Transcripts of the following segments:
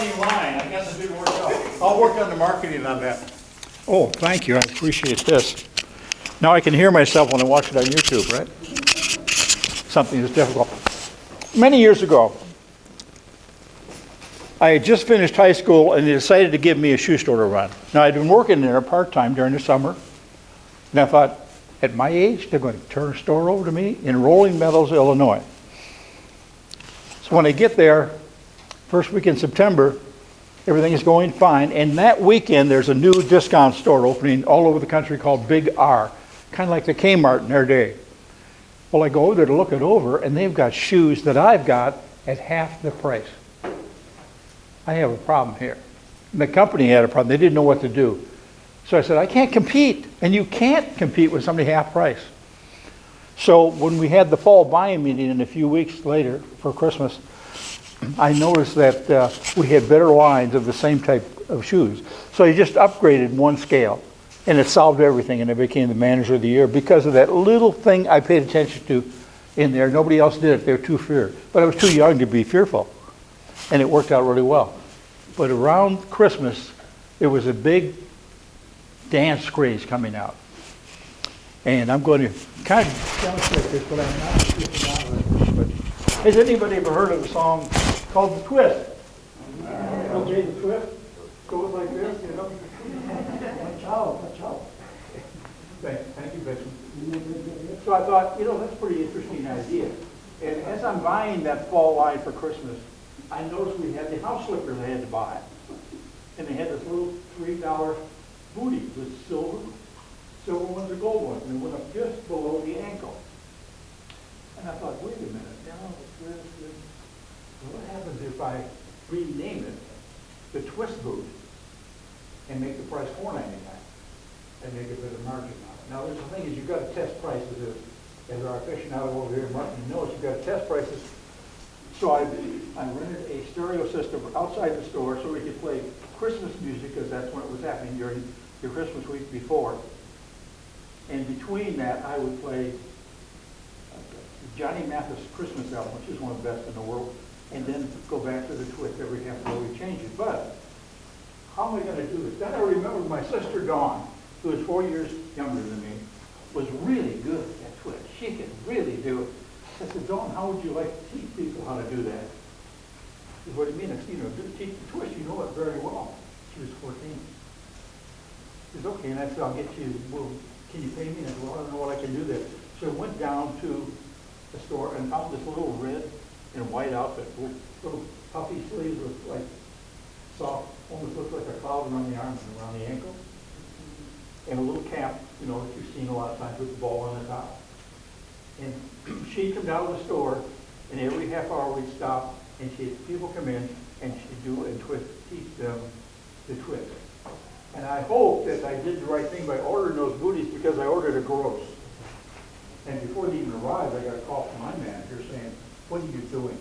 funny line. I guess it didn't work out. I'll work on the marketing on that. Oh, thank you. I appreciate this. Now I can hear myself when I watch it on YouTube, right? Something that's difficult. Many years ago, I had just finished high school and they decided to give me a shoe store to run. Now I'd been working there part-time during the summer, and I thought, at my age, they're going to turn a store over to me in Rolling Meadows, Illinois. So when I get there, first week in September, everything is going fine, and that weekend there's a new discount store opening all over the country called Big R, kind of like the Kmart in their day. Well, I go over there to look it over, and they've got shoes that I've got at half the price. I have a problem here. And the company had a problem. They didn't know what to do. So I said, I can't compete. And you can't compete with somebody half price. So when we had the fall buying meeting in a few weeks later for Christmas, I noticed that we had better lines of the same type of shoes. So I just upgraded one scale. And it solved everything. And I became the manager of the year because of that little thing I paid attention to in there. Nobody else did it. They were too feared. But I was too young to be fearful. And it worked out really well. But around Christmas, there was a big dance craze coming out. And I'm going to kind of demonstrate this, but I'm not speaking out of it. But has anybody ever heard of a song called The Twist? Okay, The Twist goes like this, you know. Watch out, watch out. Thank you, Betsy. So I thought, you know, that's a pretty interesting idea. And as I'm buying that fall line for Christmas, I noticed we had the house slippers I had to buy. And they had this little $3 booty with silver ones or gold ones. And they went up just below the ankle. And I thought, wait a minute, you know, what happens if I rename it the Twist Boot and make the price $4.99 and make a bit of margin on it? Now, there's the thing is you've got to test prices. As our aficionado over here in marketing knows, you've got to test prices. So I rented a stereo system outside the store so we could play Christmas music, because that's when it was happening during the Christmas week before. And between that, I would play Johnny Mathis' Christmas album, which is one of the best in the world, and then go back to the Twist every half hour we change it. But how am I going to do this? Then I remember my sister Dawn, who is 4 years younger than me, was really good at Twist. She could really do it. I said, Dawn, how would you like to teach people how to do that? She said, what do you mean? I said, you know, teach the Twist. You know it very well. She was 14. She said, okay. And I said, I'll get you, well, can you pay me? And I said, well, I don't know what I can do there. So I went down to the store and found this little red and white outfit, little puffy sleeves with like soft, almost looked like a cloud around the arms and around the ankle. And a little cap, you know, that you've seen a lot of times with the ball on the top. And she'd come down to the store, and every half hour we'd stop, and people come in, and she'd do and teach them the twist. And I hope that I did the right thing by ordering those booties, because I ordered a gross. And before they even arrived, I got a call from my manager saying, what are you doing?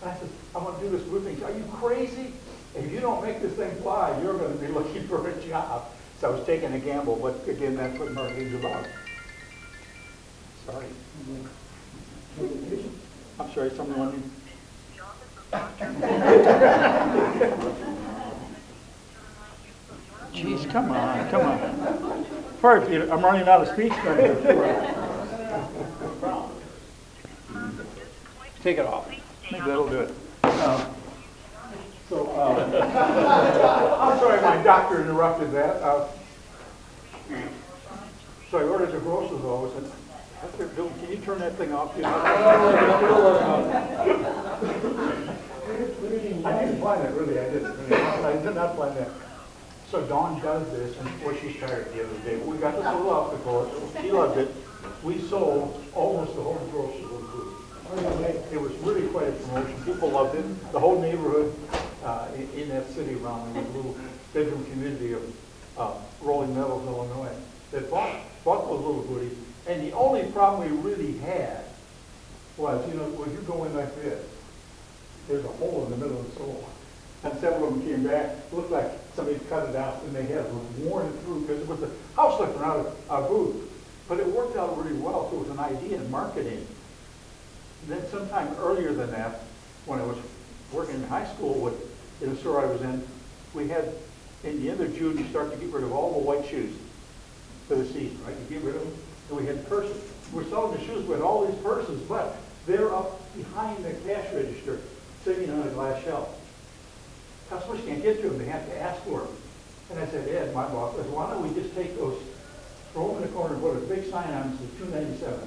I said, I want to do this boot thing. Are you crazy? If you don't make this thing fly, you're going to be looking for a job. So I was taking a gamble, but again, that's what marketing's about. Sorry. I'm sorry, someone. Jeez, come on, come on. First, I'm running out of speech. Take it off. Maybe that'll do it. I'm sorry, my doctor interrupted that. So I ordered the groceries all. I said, can you turn that thing off? I didn't plan that, really. I didn't. I did not plan that. So Dawn does this, and boy, she's tired the other day. We got this little outfit for her. She loved it. We sold almost the whole grocery food. It was really quite a promotion. People loved it. The whole neighborhood in that city around there was a little bedroom community of Rolling Meadows, Illinois, that bought those little goodies. And the only problem we really had was, you know, when you go in like this, there's a hole in the middle of the sole. And several of them came back, it looked like somebody cut it out, and they had worn it through, because it was a house slipper, not a boot. But it worked out really well, so it was an idea in marketing. And then sometime earlier than that, when I was working in high school with in the store I was in, we had, in the end of June, you start to get rid of all the white shoes for the season, right? You get rid of them, and we had purses. We're selling the shoes with all these purses, but they're up behind the cash register, sitting on a glass shelf. Customers can't get to them, they have to ask for them. And I said, Ed, my boss, says, why don't we just take those, throw them in the corner, and put a big sign on them, that says $2.97.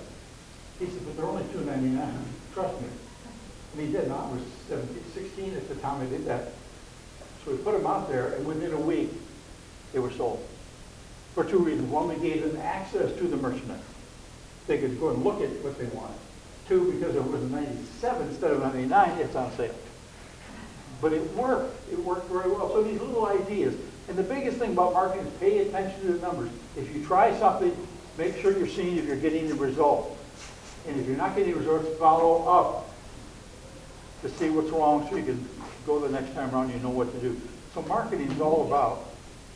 He said, but they're only $2.99, trust me. And he did not, I was 16 at the time I did that. So we put them out there, and within a week, they were sold. For two reasons. One, we gave them access to the merchandise. They could go and look at what they wanted. Two, because it was 97 instead of 99, it's on sale. But it worked. It worked very well. So these little ideas. And the biggest thing about marketing is pay attention to the numbers. If you try something, make sure you're seeing if you're getting the result. And if you're not getting the results, follow up to see what's wrong so you can go the next time around and you know what to do. So marketing is all about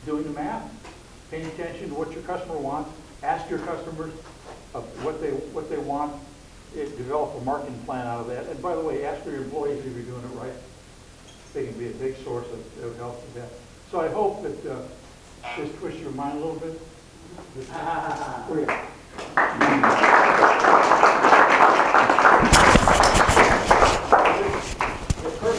doing the math, paying attention to what your customer wants, ask your customers of what they want, develop a marketing plan out of that. And by the way, ask your employees if you're doing it right. They can be a big source of help with that. So I hope that this twists your mind a little bit.